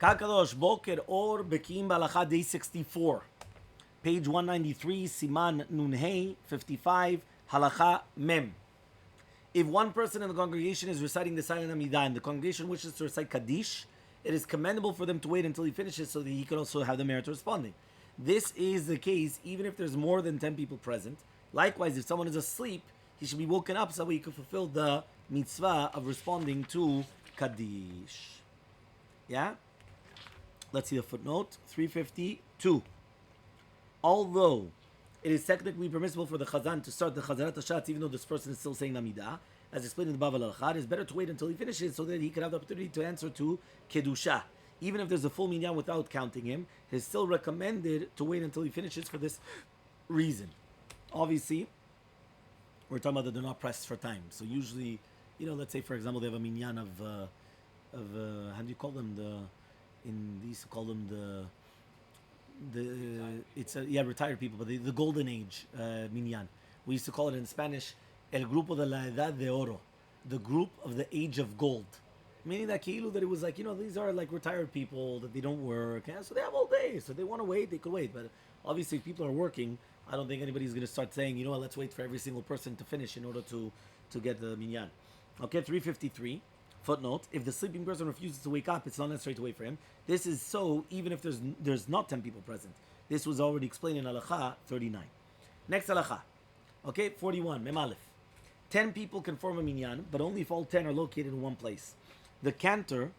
Kakadosh Boker Or Bekiim Bahalacha Day 64. Page 193, Siman Nunhei 55, Halacha Mem. If one person in the congregation is reciting the silent Amidah and the congregation wishes to recite Kaddish, it is commendable for them to wait until he finishes so that he can also have the merit of responding. This is the case even if there's more than 10 people present. Likewise, if someone is asleep, he should be woken up so he can fulfill the mitzvah of responding to Kaddish. Yeah? Let's see the footnote. 352. Although it is technically permissible for the Chazan to start the Chazarat HaShatz even though this person is still saying Amidah, as explained in the Bekiim Bahalacha, it is better to wait until he finishes so that he can have the opportunity to answer to Kedusha. Even if there's a full minyan without counting him, it is still recommended to wait until he finishes for this reason. Obviously, we're talking about that they're not pressed for time. So usually, let's say for example they have a minyan of how do you call them? They used to call them retired people, but the golden age minyan. We used to call it in Spanish el grupo de la edad de oro, the group of the age of gold. Meaning that it was like, these are like retired people that they don't work, so they have all day. So they want to wait, they could wait. But obviously, if people are working, I don't think anybody's going to start saying, let's wait for every single person to finish in order to get the minyan. Okay, 353. Footnote: if the sleeping person refuses to wake up, it's not necessary to wait for him. This is so even if there's not 10 people present. This was already explained in Halacha 39. Next Halacha. Okay, 41. Mem Aleph. 10 people can form a minyan, but only if all 10 are located in one place. The cantor,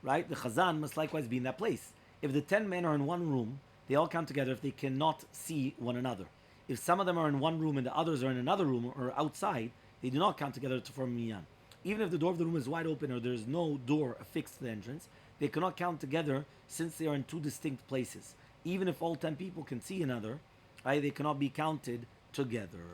right, the Chazan, must likewise be in that place. If the 10 men are in one room, they all count together if they cannot see one another. If some of them are in one room and the others are in another room or outside, they do not count together to form a minyan. Even if the door of the room is wide open or there is no door affixed to the entrance, they cannot count together since they are in two distinct places. Even if all 10 people can see another, right, they cannot be counted together.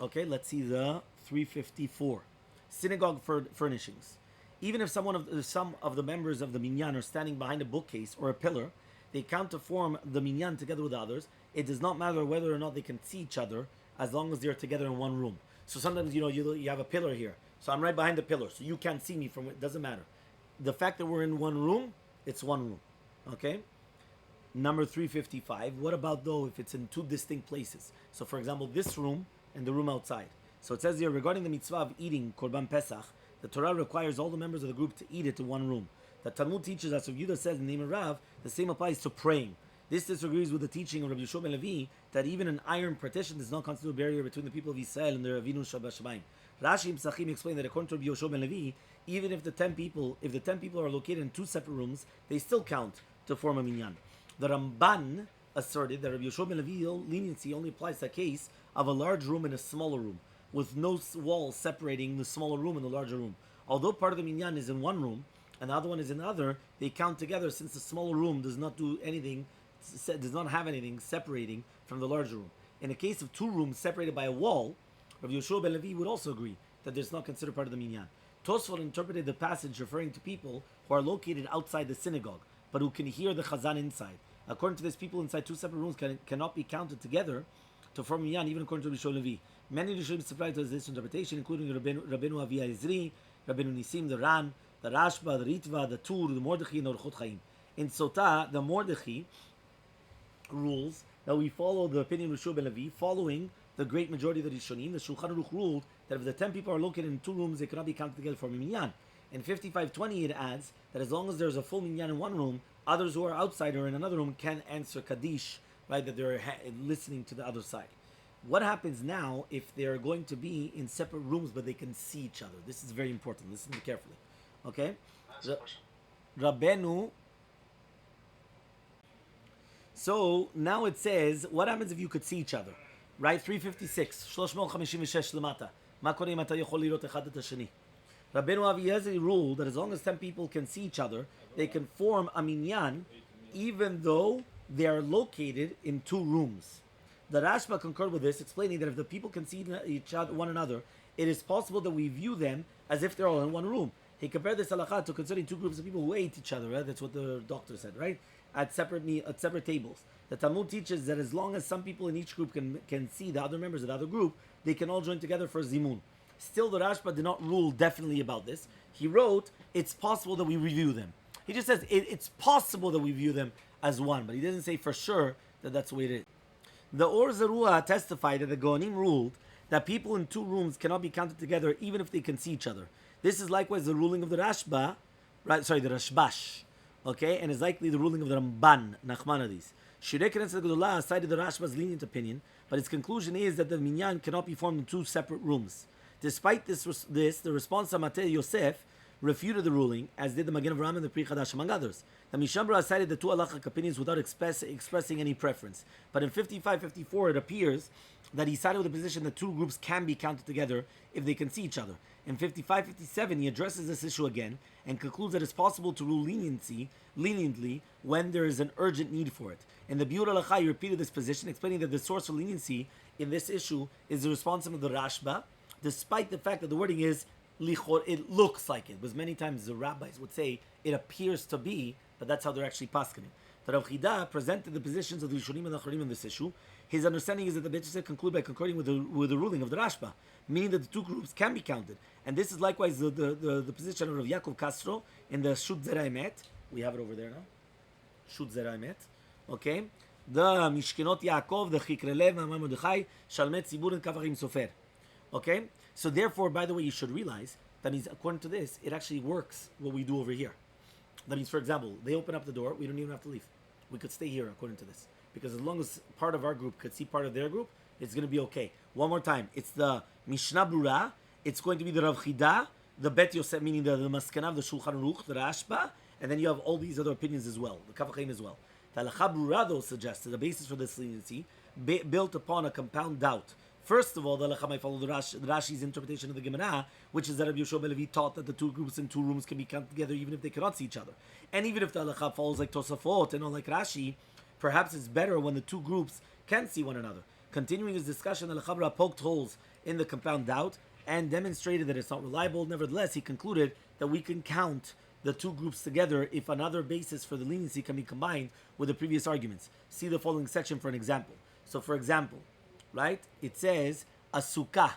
Okay, let's see the 354. Synagogue furnishings. Even if some of the members of the minyan are standing behind a bookcase or a pillar, they count to form the minyan together with others. It does not matter whether or not they can see each other as long as they're together in one room. So sometimes, you have a pillar here. So I'm right behind the pillar, so you can't see me from it. Doesn't matter. The fact that we're in one room, it's one room. Okay? Number 355. What about, though, if it's in two distinct places? So, for example, this room and the room outside. So it says here, regarding the mitzvah of eating Korban Pesach, the Torah requires all the members of the group to eat it in one room. The Talmud teaches, as Rabbi Yehuda says in the name of Rav, the same applies to praying. This disagrees with the teaching of Rabbi Yeshua ben Levi that even an iron partition does not constitute a barrier between the people of Israel and their Avinu Shabbat. Rashi and Psachim explain that according to Rabbi Yeshua ben Levi, even if the 10 people are located in two separate rooms, they still count to form a minyan. The Ramban asserted that Rabbi Yeshua ben Levi's leniency only applies to a case of a large room and a smaller room, with no wall separating the smaller room and the larger room. Although part of the minyan is in one room and the other one is in the other, they count together since the smaller room does not have anything separating from the larger room. In a case of two rooms separated by a wall, Rabbi Yeshua ben Levi would also agree that it's not considered part of the minyan. Tosfot interpreted the passage referring to people who are located outside the synagogue, but who can hear the chazan inside. According to this, people inside two separate rooms cannot be counted together to form minyan, even according to Rabbi Yeshua ben Levi. Many Rishonim supplied to this interpretation, including Rabbeinu Avi Ezri, Rabbeinu Nisim, the Ran, the Rashba, the Ritva, the Tur, the Mordechai, and the Orchot Chaim. In Sotah, the Mordechai rules that we follow the opinion of Yeshua ben Levi, following the great majority of the Rishonim. The Shulchan Aruch ruled that if the 10 people are located in two rooms, they cannot be counted together for a minyan. In 5520, it adds that as long as there's a full minyan in one room, others who are outside or in another room can answer Kaddish, right, that they're listening to the other side. What happens now if they're going to be in separate rooms but they can see each other? This is very important. Listen carefully. Okay? Rabbeinu. So now it says, what happens if you could see each other? Right? 356. 356 lemata. Ma kore im ata yochol lirot echad et hasheni. Rabbeinu Avi Ezri ruled that as long as 10 people can see each other, they can form a minyan even though they are located in two rooms. The Rashba concurred with this, explaining that if the people can see one another, it is possible that we view them as if they're all in one room. He compared this halakha to considering two groups of people who ate each other. Right? That's what the doctor said, right? At separate tables. The Talmud teaches that as long as some people in each group can see the other members of the other group, they can all join together for zimun. Still, the Rashba did not rule definitely about this. He wrote, it's possible that we review them. He just says it's possible that we view them as one, but he doesn't say for sure that that's the way it is. The Or Zerua testified that the Goanim ruled that people in two rooms cannot be counted together even if they can see each other. This is likewise the ruling of the Rashba, right? Sorry, the Rashbash, okay, and is likely the ruling of the Ramban, Nachmanides. Shirei Knesset Gedolah cited the Rashba's lenient opinion, but its conclusion is that the minyan cannot be formed in two separate rooms. Despite this, the response of Matei Yosef refuted the ruling, as did the Magen Avraham and the Pri Chadash, among others. The Mishnah cited the two halachic opinions without expressing any preference. But in 55-54, it appears that he sided with the position that two groups can be counted together if they can see each other. In 55-57, he addresses this issue again and concludes that it's possible to rule leniently when there is an urgent need for it. In the Biur Halacha, he repeated this position, explaining that the source of leniency in this issue is the response of the Rashba, despite the fact that the wording is lichor, it looks like it. Because many times the rabbis would say it appears to be, but that's how they're actually paskening. The Rav Chida presented the positions of the Rishonim and the Acharonim on this issue. His understanding is that the Beit Yosef conclude by concording with the ruling of the Rashba, meaning that the two groups can be counted. And this is likewise the position of Rav Yaakov Castro in the Shut Zera Emet. We have it over there now. Shut Zera Emet. Okay. The Mishkenot Yaakov, the Chikrelev, Mamar Mordechai, Shalmet Tzibur, and Kavachim Sofer. Okay. So therefore, by the way, you should realize that means according to this, it actually works what we do over here. That means, for example, they open up the door, we don't even have to leave. We could stay here according to this. Because as long as part of our group could see part of their group, it's going to be okay. One more time. It's the Mishnah Brura. It's going to be the Rav Chida, the Bet Yosef, meaning the Maskanav, the Shulchan Aruch, the Rashba, and then you have all these other opinions as well, the Kavachaim as well. The Halacha Brura, though, suggests that the basis for this leniency built upon a compound doubt. First of all, the Halacha might follow the Rashi's interpretation of the Gemara, which is that Rabbi Yoshua ben Levi taught that the two groups in two rooms can be counted together even if they cannot see each other. And even if the Halacha follows like Tosafot and not like Rashi, perhaps it's better when the two groups can see one another. Continuing his discussion, the Halacha poked holes in the compound doubt and demonstrated that it's not reliable. Nevertheless, he concluded that we can count the two groups together if another basis for the leniency can be combined with the previous arguments. See the following section for an example. So, for example, right, it says a sukkah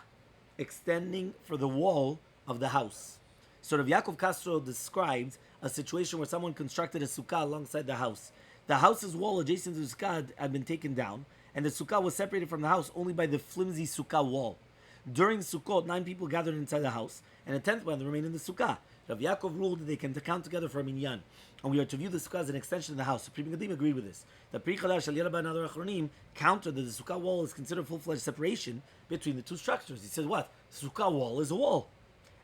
extending for the wall of the house. So Rav Yaakov Castro describes a situation where someone constructed a sukkah alongside the house. The house's wall adjacent to the sukkah had been taken down, and the sukkah was separated from the house only by the flimsy sukkah wall. During Sukkot, 9 people gathered inside the house, and a 10th one remained in the sukkah. Rav Yaakov ruled that they can count together for a minyan, and we are to view the sukkah as an extension of the house. Supreme Gadim agreed with this. The Pri Chadash, Al Rabbi, and other Achronim countered that the sukkah wall is considered full-fledged separation between the two structures. He said, what? Sukkah wall is a wall,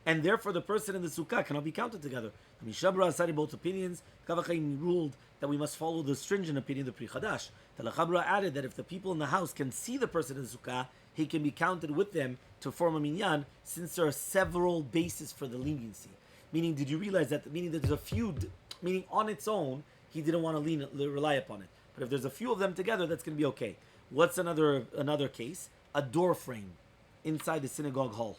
and therefore the person in the sukkah cannot be counted together. The Mishabra cited both opinions. Kavachaim ruled that we must follow the stringent opinion of the Pri Chadash. The Lachabra added that if the people in the house can see the person in the sukkah, he can be counted with them to form a minyan, since there are several bases for the leniency. Meaning, did you realize that? Meaning that there's a few, meaning on its own, he didn't want to rely upon it. But if there's a few of them together, that's going to be okay. What's another case? A door frame inside the synagogue hall.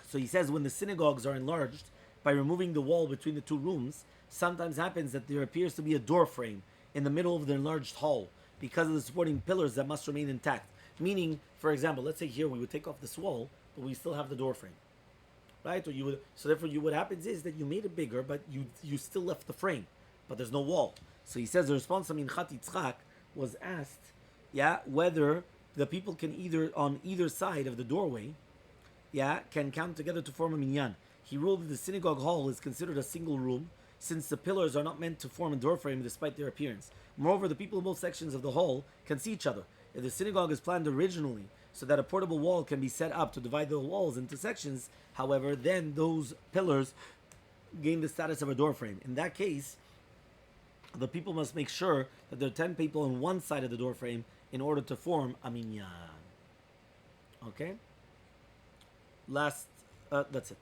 So he says when the synagogues are enlarged, by removing the wall between the two rooms, sometimes happens that there appears to be a door frame in the middle of the enlarged hall because of the supporting pillars that must remain intact. Meaning, for example, let's say here we would take off this wall, but we still have the door frame, right? Or so therefore, what happens is that you made it bigger, but you still left the frame, but there's no wall. So he says the response of Minchat Yitzchak was asked, whether the people can on either side of the doorway, can count together to form a minyan. He ruled that the synagogue hall is considered a single room, since the pillars are not meant to form a door frame despite their appearance. Moreover, the people in both sections of the hall can see each other. If the synagogue is planned originally so that a portable wall can be set up to divide the walls into sections, however, then those pillars gain the status of a door frame. In that case, the people must make sure that there are 10 people on one side of the door frame in order to form a minyan. Okay? That's it.